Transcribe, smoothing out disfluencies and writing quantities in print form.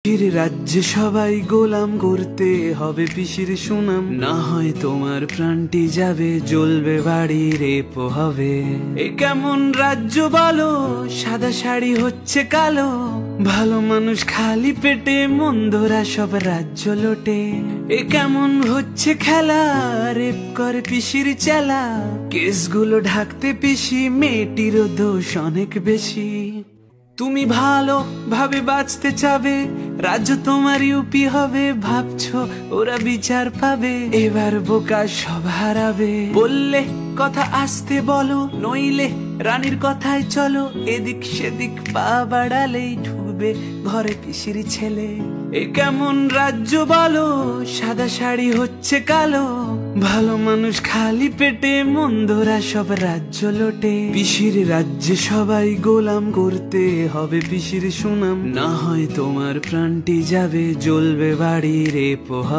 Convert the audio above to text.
পিসির রাজ্যে সবাই গোলাম করতে হবে পিসির সুনাম, না হয় তোমার প্রাণটি যাবে, জ্বলবে বাড়ি রেপ হবে। এ কেমন রাজ্য বলো, সাদা শাড়ি হচ্ছে কালো, ভালো মানুষ খালি পেটে, মন্দরা সব রাজ্য লোটে। এ কেমন হচ্ছে খেলা, রেপ করে পিসির চেলা, কেসগুলো ঢাকতে পিসি, মেয়েটিরও দোষ অনেক বেশি। তুমি ভালো ভাবে বাঁচতে চাবে, রাজ্য তোমার ইউপি হবে, ভাবছো ওরা বিচার পাবে, এবার বোকা সব হারাবে। বললে কথা আসতে বলো, নইলে রানীর কথায় চলো, এদিক সেদিক পা বাড়ালেই ঢুকবে ঘরে পিসির ছেলে। এ কেমন রাজ্য বলো, সাদা শাড়ি হচ্ছে কালো, ভালো মানুষ খালি পেটে, মন্দরা সব রাজ্য লোটে। পিসির রাজ্যে সবাই গোলাম করতে হবে পিসির সুনাম, না হয় তোমার প্রাণটি যাবে, জ্বলবে বাড়ি রেপ হবে।